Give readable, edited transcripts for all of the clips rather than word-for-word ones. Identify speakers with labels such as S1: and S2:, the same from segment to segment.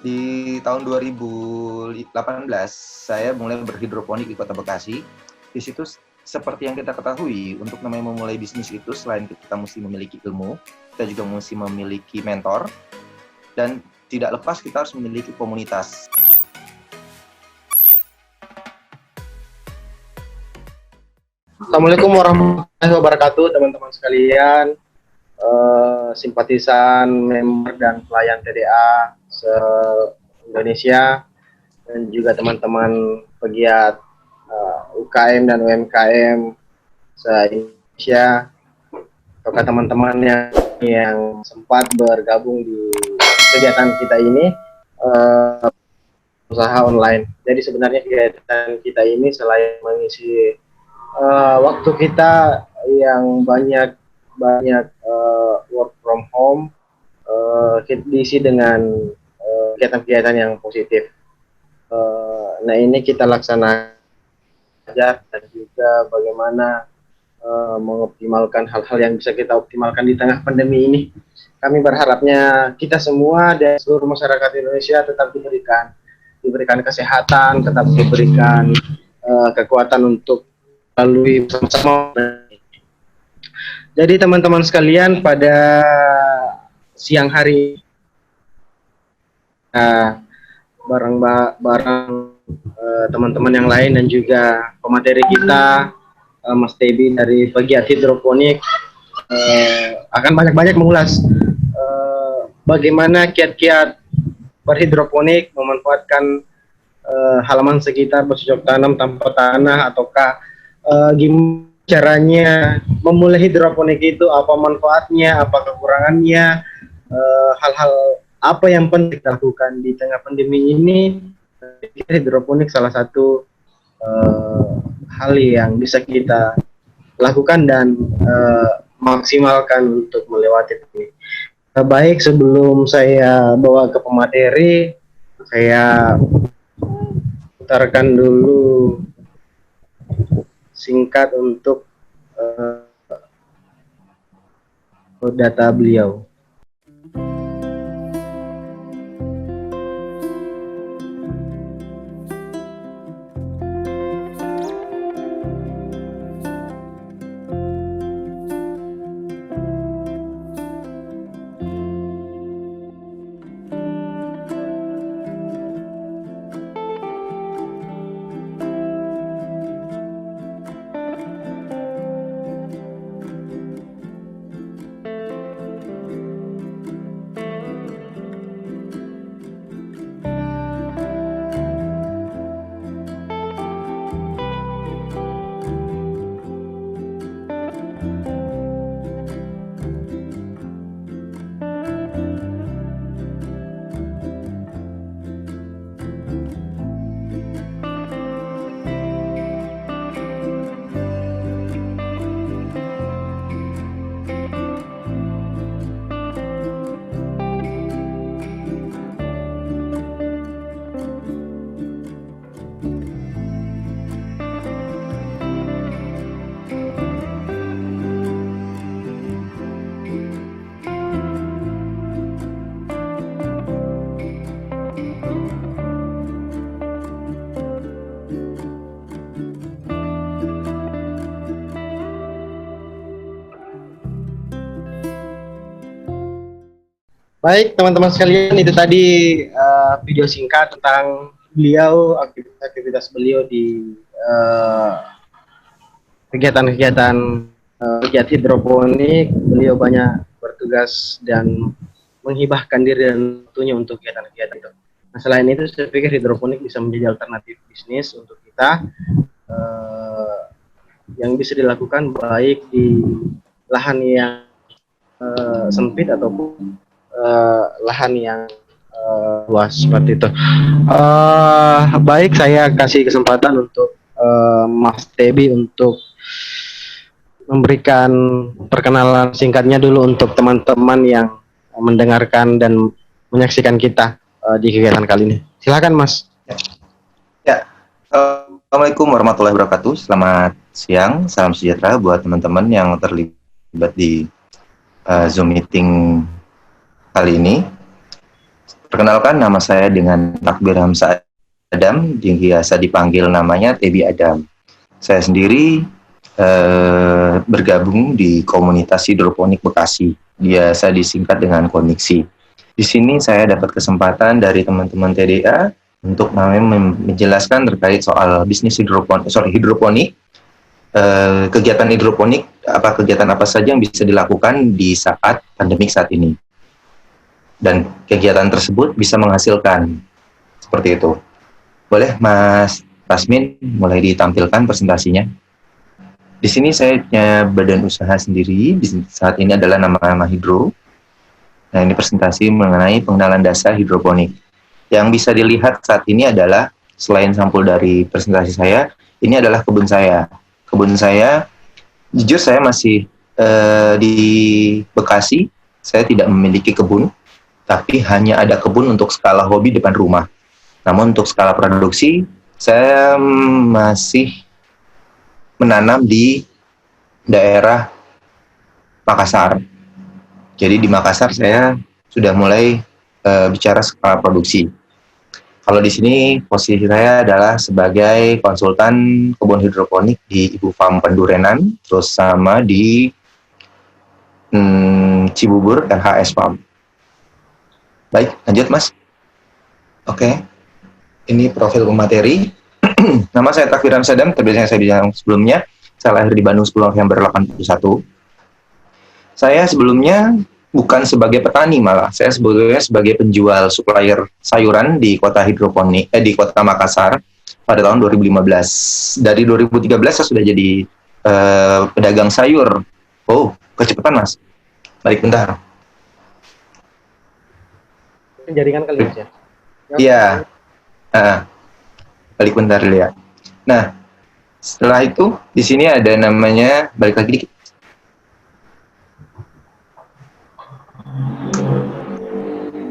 S1: Di tahun 2018 saya mulai berhidroponik di Kota Bekasi. Di situ seperti yang kita ketahui, untuk namanya memulai bisnis itu selain kita mesti memiliki ilmu, kita juga mesti memiliki mentor, dan tidak lepas kita harus memiliki komunitas.
S2: Assalamualaikum warahmatullahi wabarakatuh, teman-teman sekalian, simpatisan, member dan pelayan TDA se-Indonesia, dan juga teman-teman pegiat UKM dan UMKM se-Indonesia, atau teman-teman yang sempat bergabung di kegiatan kita ini, usaha online. Jadi sebenarnya kegiatan kita ini selain mengisi waktu kita yang banyak work from home, diisi dengan kegiatan-kegiatan yang positif. Nah, ini kita laksanakan dan juga bagaimana mengoptimalkan hal-hal yang bisa kita optimalkan di tengah pandemi ini. Kami berharapnya kita semua dan seluruh masyarakat Indonesia tetap diberikan kesehatan, tetap diberikan kekuatan untuk lalui bersama-sama. Jadi teman-teman sekalian, pada siang hari bareng teman-teman yang lain dan juga pemateri kita, Mas Tebi dari pegiat hidroponik, akan banyak-banyak mengulas bagaimana kiat-kiat berhidroponik, memanfaatkan halaman sekitar bercocok tanam tanpa tanah, ataukah gimana caranya memulai hidroponik itu, apa manfaatnya, apa kekurangannya, hal-hal apa yang penting dilakukan di tengah pandemi ini. Hidroponik salah satu hal yang bisa kita lakukan dan maksimalkan untuk melewati ini. Baik, sebelum saya bawa ke pemateri, saya putarkan dulu singkat untuk data beliau. Baik, teman-teman sekalian, itu tadi video singkat tentang beliau, aktivitas beliau di kegiatan-kegiatan pegiat hidroponik. Beliau banyak bertugas dan menghibahkan diri dan waktunya untuk kegiatan-kegiatan itu. Nah, selain itu, saya pikir hidroponik bisa menjadi alternatif bisnis untuk kita yang bisa dilakukan baik di lahan yang sempit ataupun lahan yang luas seperti itu. Baik, saya kasih kesempatan untuk Mas Tebi untuk memberikan perkenalan singkatnya dulu untuk teman-teman yang mendengarkan dan menyaksikan kita di kegiatan kali ini. Silakan, Mas.
S1: Ya, Assalamualaikum warahmatullahi wabarakatuh. Selamat siang, salam sejahtera buat teman-teman yang terlibat di Zoom meeting kali ini. Perkenalkan, nama saya dengan Takbir Hamzah Adam, biasa dipanggil namanya Tebi Adam. Saya sendiri bergabung di komunitas hidroponik Bekasi, biasa disingkat dengan Koniksi. Di sini saya dapat kesempatan dari teman-teman TDA untuk menjelaskan terkait soal bisnis hidroponik, kegiatan hidroponik, kegiatan apa saja yang bisa dilakukan di saat pandemik saat ini. Dan kegiatan tersebut bisa menghasilkan, seperti itu. Boleh Mas Rasmin mulai ditampilkan presentasinya. Di sini saya punya badan usaha sendiri, saat ini adalah nama Hidro. Nah, ini presentasi mengenai pengenalan dasar hidroponik. Yang bisa dilihat saat ini adalah, selain sampul dari presentasi saya, ini adalah kebun saya. Kebun saya, jujur saya masih di Bekasi, saya tidak memiliki kebun, tapi hanya ada kebun untuk skala hobi depan rumah. Namun untuk skala produksi, saya masih menanam di daerah Makassar. Jadi di Makassar saya sudah mulai bicara skala produksi. Kalau di sini posisi saya adalah sebagai konsultan kebun hidroponik di Ibu Farm Pendurenan, terus sama di Cibubur LHS Farm. Baik, lanjut Mas. Oke, ini profil pemateri. Nama saya Takbir Hamzah Adam, seperti yang saya bilang sebelumnya, saya lahir di Bandung 10 November 81. Saya sebelumnya bukan sebagai petani, malah saya sebetulnya sebagai penjual supplier sayuran di kota hidroponik, di kota Makassar pada tahun 2015. Dari 2013 saya sudah jadi pedagang sayur. Oh, kecepatan Mas. Balik bentar.
S2: Jaringan kali ya.
S1: Iya. Balik bentar dulu ya. Nah, setelah itu di sini ada namanya, balik lagi dikit.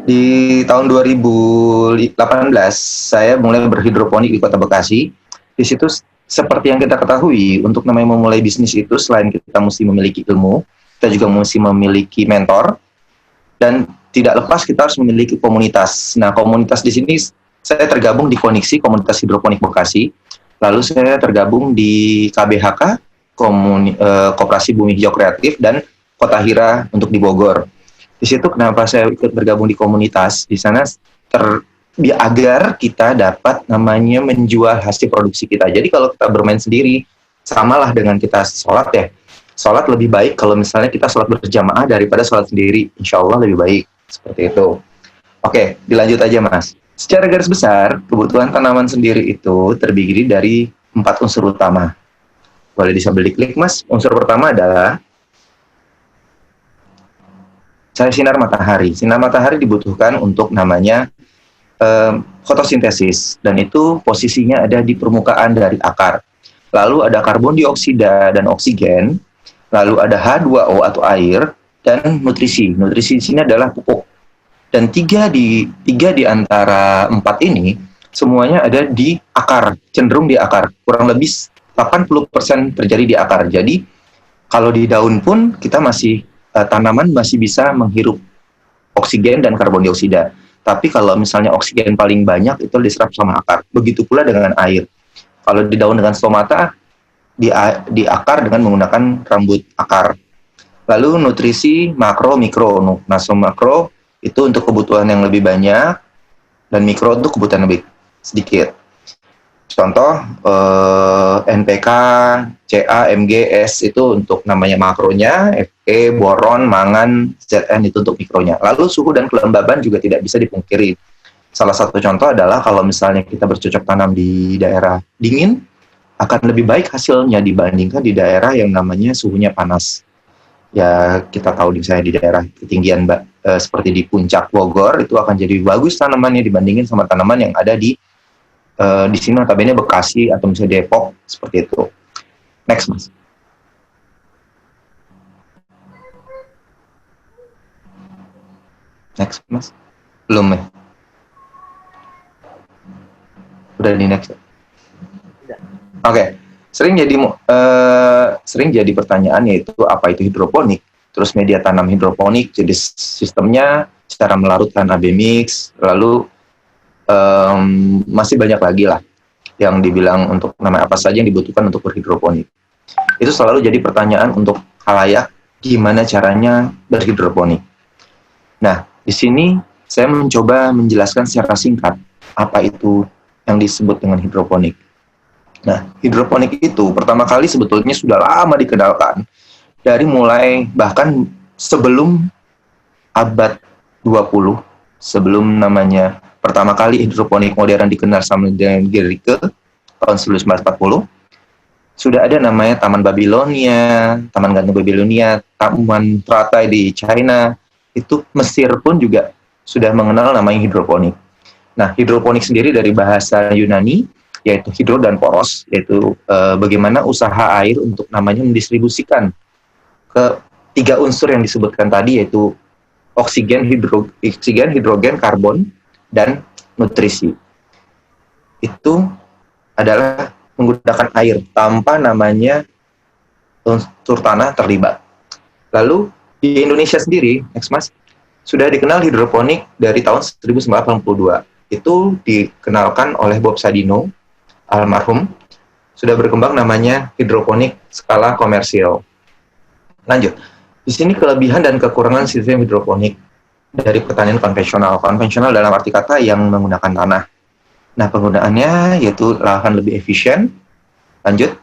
S1: Di tahun 2018 saya mulai berhidroponik di Kota Bekasi. Di situ seperti yang kita ketahui, untuk namanya memulai bisnis itu selain kita mesti memiliki ilmu, kita juga mesti memiliki mentor, dan tidak lepas kita harus memiliki komunitas. Nah, komunitas di sini saya tergabung di Koniksi, Komunitas Hidroponik Bekasi. Lalu saya tergabung di KBHK, Koperasi Bumi Hijau Kreatif, dan Kota Hira untuk di Bogor. Di situ kenapa saya ikut bergabung di komunitas, di sana agar kita dapat namanya menjual hasil produksi kita. Jadi kalau kita bermain sendiri, samalah dengan kita sholat ya. Sholat lebih baik kalau misalnya kita sholat berjamaah daripada sholat sendiri. Insya Allah lebih baik. Seperti itu. Oke, dilanjut aja Mas. Secara garis besar, kebutuhan tanaman sendiri itu terdiri dari 4 unsur utama. Boleh disambil diklik Mas. Unsur pertama adalah sinar matahari. Sinar matahari dibutuhkan untuk namanya fotosintesis, dan itu posisinya ada di permukaan dari akar. Lalu ada karbon dioksida dan oksigen, lalu ada H2O atau air, dan nutrisi. Nutrisi di sini adalah pupuk. Dan tiga di antara 4 ini semuanya ada di akar, cenderung di akar. Kurang lebih 80% terjadi di akar. Jadi kalau di daun pun kita masih tanaman masih bisa menghirup oksigen dan karbon dioksida. Tapi kalau misalnya oksigen paling banyak itu diserap sama akar. Begitu pula dengan air. Kalau di daun dengan stomata, di akar dengan menggunakan rambut akar. Lalu nutrisi makro, mikro. Nah, makro itu untuk kebutuhan yang lebih banyak, dan mikro untuk kebutuhan lebih sedikit. Contoh, NPK, Ca, Mg, S itu untuk namanya makronya, Fe, boron, mangan, Zn itu untuk mikronya. Lalu suhu dan kelembaban juga tidak bisa dipungkiri. Salah satu contoh adalah kalau misalnya kita bercocok tanam di daerah dingin, akan lebih baik hasilnya dibandingkan di daerah yang namanya suhunya panas. Ya, kita tahu misalnya di daerah ketinggian seperti di puncak Bogor, itu akan jadi bagus tanamannya dibandingin sama tanaman yang ada di sini notabene Bekasi atau misalnya Depok, seperti itu. Next, Mas. Next, Mas. Belum ya? Udah di next. Oke. Sering jadi pertanyaan, yaitu apa itu hidroponik, terus media tanam hidroponik, jenis sistemnya, cara melarutkan AB mix, lalu masih banyak lagi lah yang dibilang untuk nama apa saja yang dibutuhkan untuk berhidroponik. Itu selalu jadi pertanyaan untuk khalayak, gimana caranya berhidroponik. Nah, di sini saya mencoba menjelaskan secara singkat apa itu yang disebut dengan hidroponik. Nah, hidroponik itu pertama kali sebetulnya sudah lama dikenalkan dari mulai bahkan sebelum abad 20, sebelum namanya pertama kali hidroponik modern dikenal sama dengan Gericke tahun 1940, sudah ada namanya Taman Babilonia, Taman Gantung Babilonia, Taman Teratai di China. Itu Mesir pun juga sudah mengenal namanya hidroponik. Nah, hidroponik sendiri dari bahasa Yunani, yaitu hidro dan poros, yaitu bagaimana usaha air untuk namanya mendistribusikan ke 3 unsur yang disebutkan tadi, yaitu oksigen, hidrogen, karbon, dan nutrisi. Itu adalah menggunakan air tanpa namanya unsur tanah terlibat. Lalu di Indonesia sendiri, Mas, sudah dikenal hidroponik dari tahun 1982. Itu dikenalkan oleh Bob Sadino, almarhum. Sudah berkembang namanya hidroponik skala komersial. Lanjut. Di sini kelebihan dan kekurangan sistem hidroponik dari pertanian konvensional. Konvensional dalam arti kata yang menggunakan tanah. Nah, penggunaannya yaitu lahan lebih efisien. Lanjut.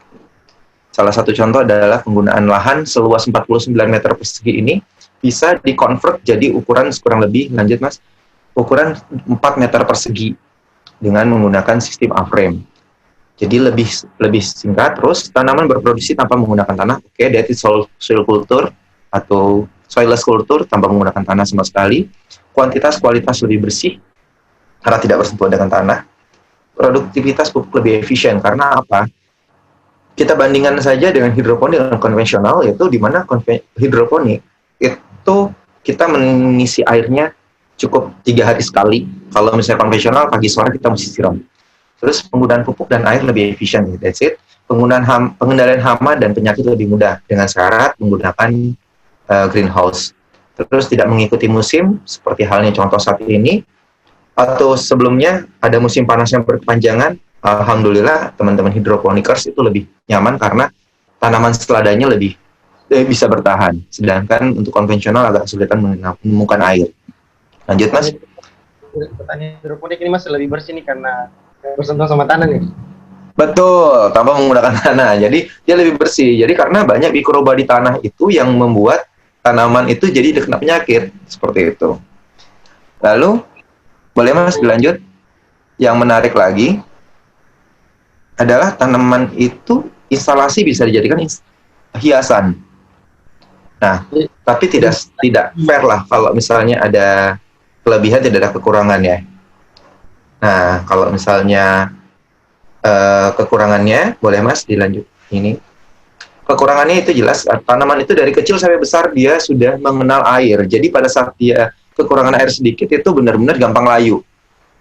S1: Salah satu contoh adalah penggunaan lahan seluas 49 meter persegi ini bisa dikonvert jadi ukuran kurang lebih, lanjut Mas, ukuran 4 meter persegi dengan menggunakan sistem A-frame. Jadi lebih singkat, terus tanaman berproduksi tanpa menggunakan tanah. Oke, that is soil culture atau soilless culture tanpa menggunakan tanah sama sekali. Kualitas lebih bersih karena tidak bersentuhan dengan tanah. Produktivitas pupuk lebih efisien karena apa? Kita bandingkan saja dengan hidroponik dan konvensional, yaitu di mana hidroponik itu kita mengisi airnya cukup 3 hari sekali. Kalau misalnya konvensional pagi sore kita mesti siram. Terus penggunaan pupuk dan air lebih efisien, that's it. Pengendalian hama dan penyakit lebih mudah dengan syarat menggunakan greenhouse. Terus tidak mengikuti musim seperti halnya contoh saat ini. Atau sebelumnya ada musim panas yang berkepanjangan, alhamdulillah teman-teman hidroponikers itu lebih nyaman karena tanaman seladanya lebih bisa bertahan. Sedangkan untuk konvensional agak kesulitan menemukan air. Lanjut Mas.
S2: Pertanian hidroponik ini Mas lebih bersih nih karena bersentuhan sama tanah nih.
S1: Betul, tanpa menggunakan tanah. Jadi dia lebih bersih. Jadi karena banyak mikroba di tanah itu yang membuat tanaman itu jadi terkena penyakit seperti itu. Lalu boleh Mas dilanjut? Yang menarik lagi adalah tanaman itu instalasi bisa dijadikan hiasan. Nah, tapi tidak fair lah kalau misalnya ada kelebihan tidak ada kekurangan ya. Nah, kalau misalnya kekurangannya, boleh Mas dilanjut ini. Kekurangannya itu jelas, tanaman itu dari kecil sampai besar dia sudah mengenal air. Jadi pada saat dia kekurangan air sedikit itu benar-benar gampang layu.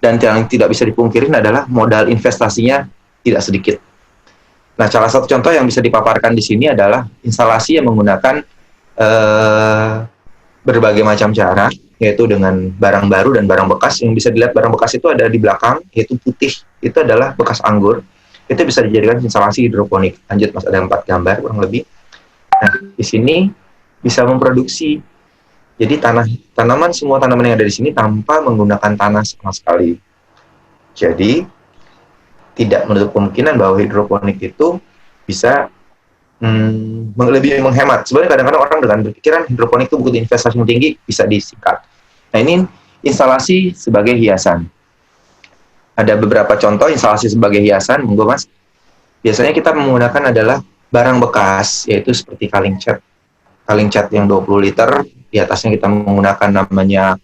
S1: Dan yang tidak bisa dipungkirin adalah modal investasinya tidak sedikit. Nah, salah satu contoh yang bisa dipaparkan di sini adalah instalasi yang menggunakan berbagai macam cara, yaitu dengan barang baru dan barang bekas. Yang bisa dilihat barang bekas itu ada di belakang, yaitu putih, itu adalah bekas anggur. Itu bisa dijadikan instalasi hidroponik. Lanjut Mas, ada 4 gambar kurang lebih. Nah, di sini bisa memproduksi. Jadi semua tanaman yang ada di sini tanpa menggunakan tanah sama sekali. Jadi tidak menutup kemungkinan bahwa hidroponik itu bisa lebih menghemat. Sebenarnya kadang-kadang orang dengan berpikiran hidroponik itu butuh investasi yang tinggi, bisa disingkat. Nah, ini instalasi sebagai hiasan. Ada beberapa contoh instalasi sebagai hiasan, monggo Mas. Biasanya kita menggunakan adalah barang bekas, yaitu seperti kaling cat yang 20 liter, di atasnya kita menggunakan namanya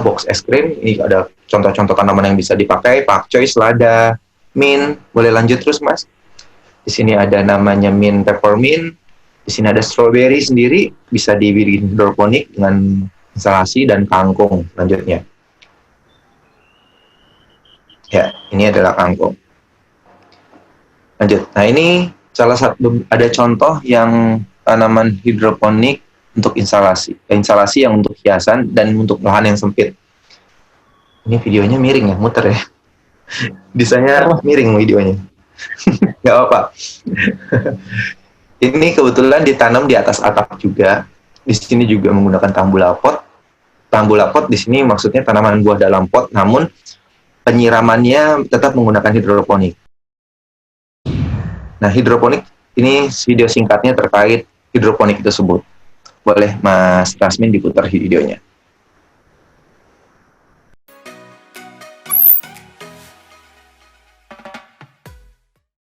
S1: box es krim. Ini ada contoh-contoh tanaman yang bisa dipakai, pakcoy, selada, mint. Boleh lanjut terus Mas. Di sini ada namanya mint peppermint. Di sini ada strawberry sendiri, bisa dibikin hidroponik dengan instalasi, dan kangkung lanjutnya. Ya, ini adalah kangkung. Lanjut. Nah, ini salah satu ada contoh yang tanaman hidroponik untuk instalasi yang untuk hiasan dan untuk lahan yang sempit. Ini videonya miring ya, muter ya. Desainnya miring videonya. Nggak apa-apa. Ini kebetulan ditanam di atas atap juga. Di sini juga menggunakan tambula pot. Tambula pot di sini maksudnya tanaman buah dalam pot, namun penyiramannya tetap menggunakan hidroponik. Nah, hidroponik ini video singkatnya terkait hidroponik tersebut. Boleh Mas Tasmin diputar videonya.